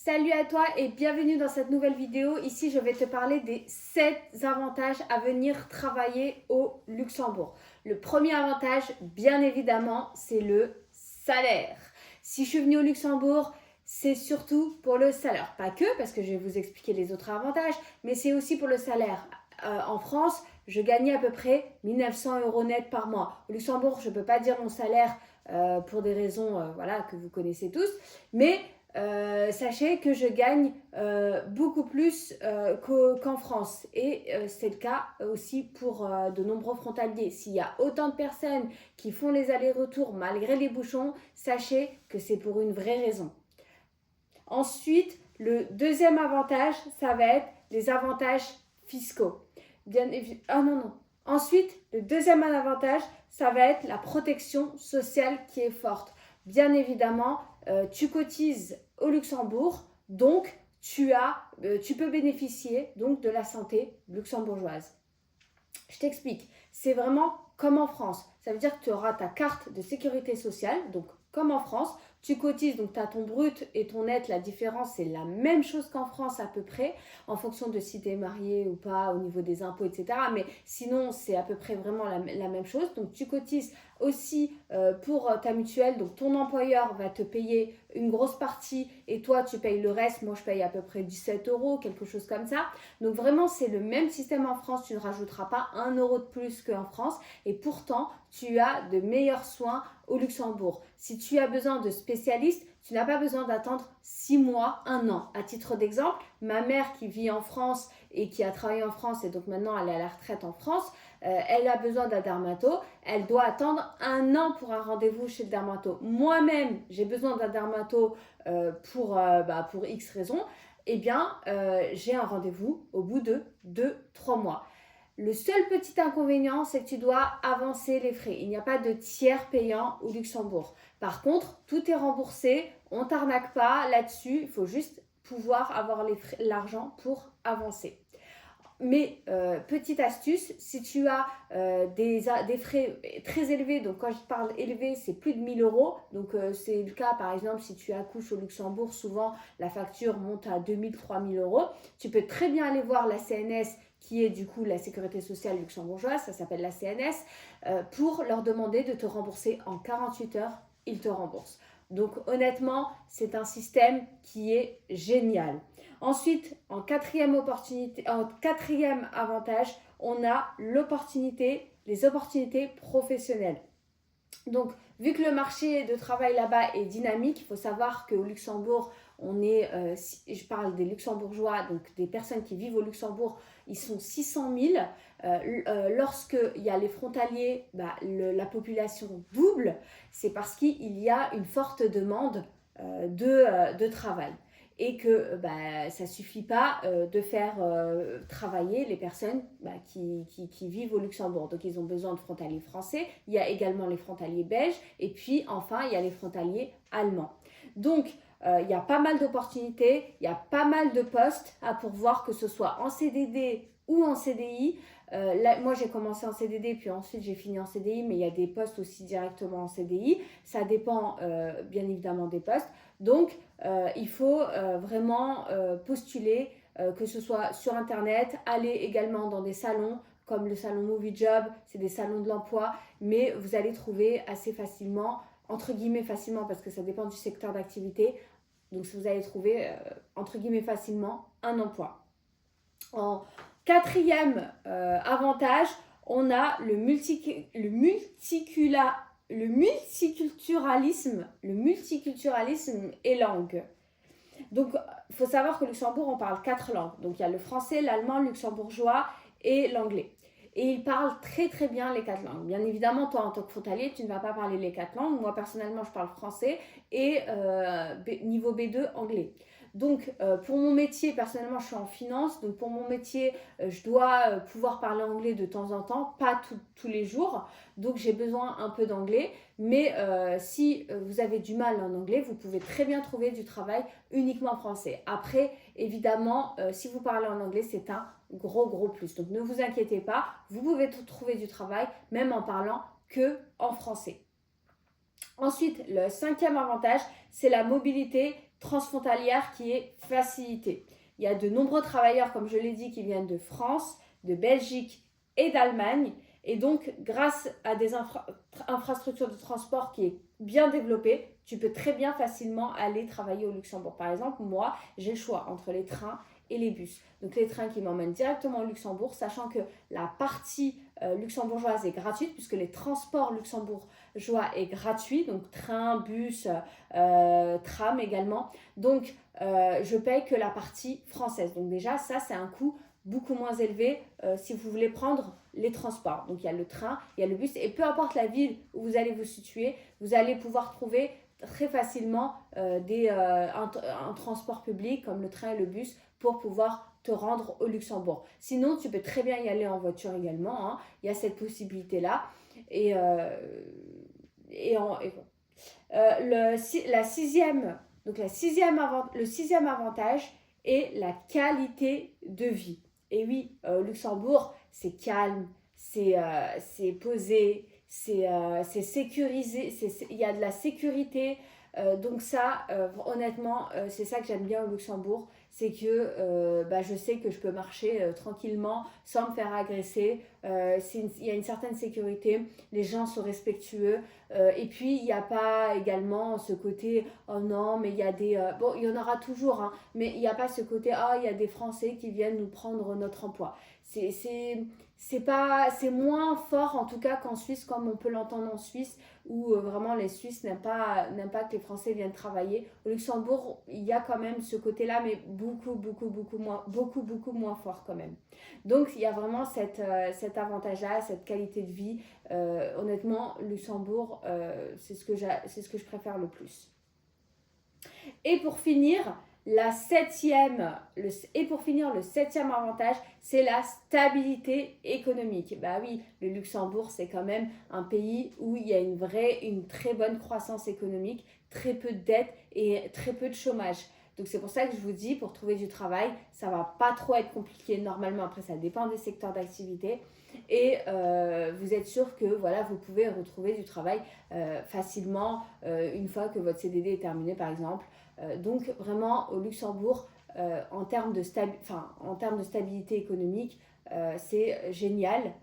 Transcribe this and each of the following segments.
Salut à toi et bienvenue dans cette nouvelle vidéo. Ici, je vais te parler des 7 avantages à venir travailler au Luxembourg. Le premier avantage, bien évidemment, c'est le salaire. Si je suis venue au Luxembourg, c'est surtout pour le salaire. Pas que, parce que je vais vous expliquer les autres avantages, mais c'est aussi pour le salaire. En France, je gagnais à peu près 1900 € net par mois. Au Luxembourg, je ne peux pas dire mon salaire pour des raisons que vous connaissez tous, mais sachez que je gagne beaucoup plus qu'en France et c'est le cas aussi pour de nombreux frontaliers. S'il y a autant de personnes qui font les allers-retours malgré les bouchons, sachez que c'est pour une vraie raison. Ensuite, le deuxième avantage, ça va être les avantages fiscaux. Ensuite, le deuxième avantage, ça va être la protection sociale qui est forte. Bien évidemment, tu cotises au Luxembourg, donc tu peux bénéficier donc de la santé luxembourgeoise. Je t'explique, c'est vraiment comme en France. Ça veut dire que tu auras ta carte de sécurité sociale, donc comme en France, tu cotises, donc tu as ton brut et ton net, la différence c'est la même chose qu'en France à peu près, en fonction de si tu es marié ou pas, au niveau des impôts, etc. Mais sinon, c'est à peu près vraiment la même chose. Donc tu cotises aussi pour ta mutuelle, donc ton employeur va te payer une grosse partie et toi tu payes le reste. Moi je paye à peu près 17 €, quelque chose comme ça. Donc vraiment c'est le même système en France, tu ne rajouteras pas 1 € de plus qu'en France et pourtant tu as de meilleurs soins au Luxembourg. Si tu as besoin de spécialistes, tu n'as pas besoin d'attendre 6 mois, 1 an. À titre d'exemple, ma mère qui vit en France et qui a travaillé en France et donc maintenant elle est à la retraite en France, elle a besoin d'un dermato, elle doit attendre 1 an pour un rendez-vous chez le dermato. Moi-même, j'ai besoin d'un dermato pour X raisons, eh bien, j'ai un rendez-vous au bout de 2-3 mois. Le seul petit inconvénient, c'est que tu dois avancer les frais. Il n'y a pas de tiers payant au Luxembourg. Par contre, tout est remboursé, on t'arnaque pas là-dessus, il faut juste pouvoir avoir l'argent pour avancer. Mais petite astuce, si tu as des frais très élevés, donc quand je parle élevé, c'est plus de 1000 €. Donc c'est le cas par exemple si tu accouches au Luxembourg, souvent la facture monte à 2000-3000 €. Tu peux très bien aller voir la CNS qui est du coup la sécurité sociale luxembourgeoise, ça s'appelle la CNS, pour leur demander de te rembourser en 48 heures, ils te remboursent. Donc honnêtement, c'est un système qui est génial. Ensuite, en quatrième avantage, on a les opportunités professionnelles. Donc, vu que le marché de travail là-bas est dynamique, il faut savoir qu'au Luxembourg, je parle des Luxembourgeois, donc des personnes qui vivent au Luxembourg, ils sont 600 000. Lorsqu'il y a les frontaliers, la population double, c'est parce qu'il y a une forte demande de travail. Et que ça ne suffit pas de faire travailler les personnes qui vivent au Luxembourg. Donc ils ont besoin de frontaliers français, il y a également les frontaliers belges et puis enfin il y a les frontaliers allemands. Donc il y a pas mal d'opportunités, il y a pas mal de postes à pourvoir, que ce soit en CDD ou en CDI. Moi j'ai commencé en CDD puis ensuite j'ai fini en CDI, mais il y a des postes aussi directement en CDI. Ça dépend bien évidemment des postes. Donc il faut vraiment postuler, que ce soit sur internet, aller également dans des salons comme le salon Movie Job, c'est des salons de l'emploi, mais vous allez trouver assez facilement, entre guillemets facilement parce que ça dépend du secteur d'activité, donc vous allez trouver entre guillemets facilement un emploi. En quatrième avantage, on a le multiculturalisme et langue. Donc, il faut savoir qu'au Luxembourg, on parle 4 langues. Donc, il y a le français, l'allemand, le luxembourgeois et l'anglais. Et ils parlent très très bien les 4 langues. Bien évidemment, toi en tant que frontalier, tu ne vas pas parler les 4 langues. Moi personnellement, je parle français et niveau B2 anglais. Donc pour mon métier, personnellement, je suis en finance. Donc pour mon métier, je dois pouvoir parler anglais de temps en temps, pas tous les jours. Donc j'ai besoin un peu d'anglais. Mais si vous avez du mal en anglais, vous pouvez très bien trouver du travail uniquement en français. Après, évidemment, si vous parlez en anglais, c'est un gros plus. Donc ne vous inquiétez pas, vous pouvez trouver du travail même en parlant que en français. Ensuite, le cinquième avantage, c'est la mobilité transfrontalière qui est facilitée. Il y a de nombreux travailleurs, comme je l'ai dit, qui viennent de France, de Belgique et d'Allemagne. Et donc, grâce à des infrastructures de transport qui est bien développées, tu peux très bien facilement aller travailler au Luxembourg. Par exemple, moi, j'ai le choix entre les trains et les bus. Donc les trains qui m'emmènent directement au Luxembourg, sachant que la partie luxembourgeoise est gratuite, puisque les transports luxembourgeois est gratuit, donc train, bus, tram également. Donc je paye que la partie française. Donc déjà, ça c'est un coût beaucoup moins élevé si vous voulez prendre les transports. Donc il y a le train, il y a le bus, et peu importe la ville où vous allez vous situer, vous allez pouvoir trouver très facilement un transport public comme le train et le bus pour pouvoir te rendre au Luxembourg. Sinon, tu peux très bien y aller en voiture également, hein. Il y a cette possibilité-là. Et, le sixième avantage est la qualité de vie. Et oui, Luxembourg, c'est calme, c'est posé, c'est sécurisé, il y a de la sécurité. Donc ça, honnêtement, c'est ça que j'aime bien au Luxembourg, c'est que je sais que je peux marcher tranquillement sans me faire agresser. Il y a une certaine sécurité, les gens sont respectueux. Et puis, il n'y a pas également ce côté, oh non, mais il y a des... bon, il y en aura toujours, hein, mais il n'y a pas ce côté, ah, il y a des Français qui viennent nous prendre notre emploi. C'est moins fort en tout cas qu'en Suisse, comme on peut l'entendre en Suisse, où vraiment les Suisses n'aiment pas que les Français viennent travailler. Au Luxembourg, il y a quand même ce côté-là, mais beaucoup moins fort quand même. Donc il y a vraiment cet avantage-là, cette qualité de vie. Honnêtement, Luxembourg, c'est ce que je préfère le plus. Et pour finir, le septième avantage, c'est la stabilité économique. Bah oui, le Luxembourg, c'est quand même un pays où il y a une très bonne croissance économique, très peu de dettes et très peu de chômage. Donc c'est pour ça que je vous dis, pour trouver du travail, ça va pas trop être compliqué normalement. Après, ça dépend des secteurs d'activité. Et vous êtes sûr que voilà, vous pouvez retrouver du travail facilement une fois que votre CDD est terminé, par exemple. Donc vraiment, au Luxembourg, en termes de stabilité économique, c'est génial.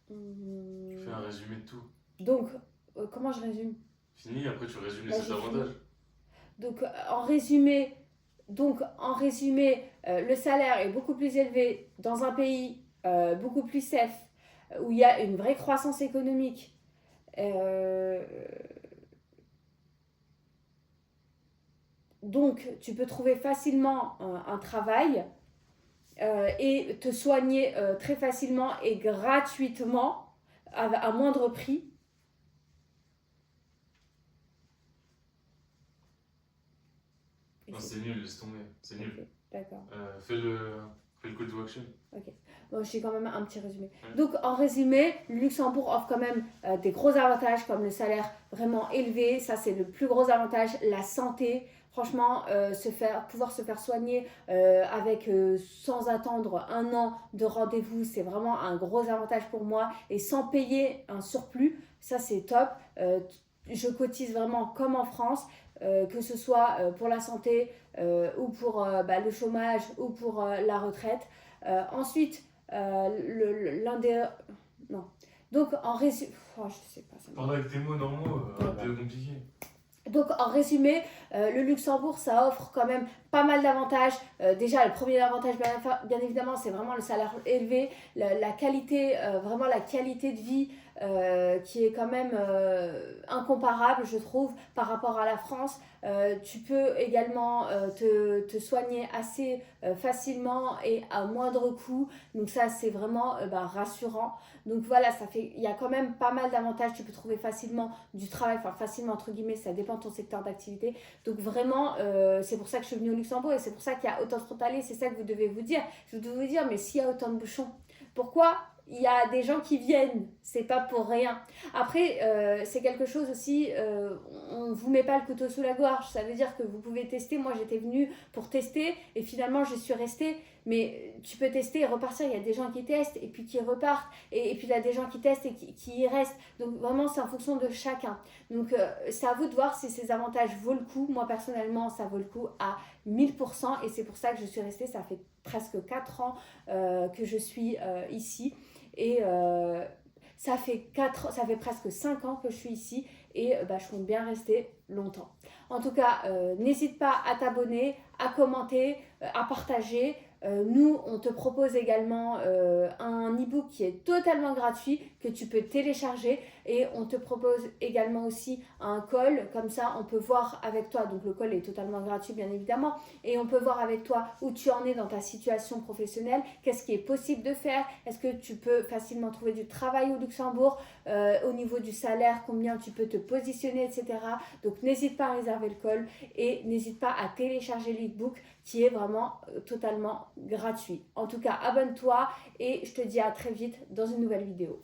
Tu fais un résumé de tout. Donc, comment je résume? Fini, après tu résumes les 7 avantages. Donc, en résumé, le salaire est beaucoup plus élevé dans un pays beaucoup plus safe, où il y a une vraie croissance économique. Donc, tu peux trouver facilement un travail et te soigner très facilement et gratuitement à moindre prix. Non, c'est nul, laisse tomber. C'est nul. Okay, d'accord. Fais le call to action. Ok. Bon, j'ai quand même un petit résumé. Ouais. Donc, en résumé, Luxembourg offre quand même des gros avantages comme le salaire vraiment élevé. Ça, c'est le plus gros avantage. La santé. Franchement, pouvoir se faire soigner sans attendre un an de rendez-vous, c'est vraiment un gros avantage pour moi. Et sans payer un surplus, ça, c'est top. Je cotise vraiment comme en France. Que ce soit pour la santé ou pour le chômage ou pour la retraite. Ensuite, l'un des... Non. Donc, en résumé... Oh, je sais pas. Parle avec tes mots normaux, un peu compliqué. Donc, en résumé, le Luxembourg, ça offre quand même pas mal d'avantages. Déjà, le premier avantage, bien évidemment, c'est vraiment le salaire élevé, la qualité, vraiment la qualité de vie qui est quand même incomparable, je trouve, par rapport à la France. Tu peux également te soigner assez facilement et à moindre coût. Donc ça, c'est vraiment rassurant. Donc voilà, il y a quand même pas mal d'avantages. Tu peux trouver facilement du travail, enfin facilement entre guillemets, ça dépend de ton secteur d'activité. Donc vraiment, c'est pour ça que je suis venue au Luxembourg et c'est pour ça qu'il y a autant de frontaliers. C'est ça que vous devez vous dire. Vous devez vous dire, mais s'il y a autant de bouchons, pourquoi il y a des gens qui viennent? C'est pas pour rien. Après, c'est quelque chose aussi, on ne vous met pas le couteau sous la gorge. Ça veut dire que vous pouvez tester. Moi, j'étais venue pour tester et finalement, je suis restée. Mais tu peux tester et repartir. Il y a des gens qui testent et puis qui repartent. Et puis, il y a des gens qui testent et qui y restent. Donc, vraiment, c'est en fonction de chacun. Donc, c'est à vous de voir si ces avantages vaut le coup. Moi, personnellement, ça vaut le coup à 1000%. Et c'est pour ça que je suis restée. Ça fait presque 4 ans que je suis ici. Et ça fait presque 5 ans que je suis ici. Et je compte bien rester longtemps. En tout cas, n'hésite pas à t'abonner, à commenter, à partager. Nous, on te propose également un e-book qui est totalement gratuit, que tu peux télécharger. Et on te propose également aussi un call, comme ça on peut voir avec toi, donc le call est totalement gratuit bien évidemment, et on peut voir avec toi où tu en es dans ta situation professionnelle, qu'est-ce qui est possible de faire, est-ce que tu peux facilement trouver du travail au Luxembourg, au niveau du salaire, combien tu peux te positionner, etc. Donc n'hésite pas à réserver le call et n'hésite pas à télécharger l'e-book qui est vraiment totalement gratuit. En tout cas, abonne-toi et je te dis à très vite dans une nouvelle vidéo.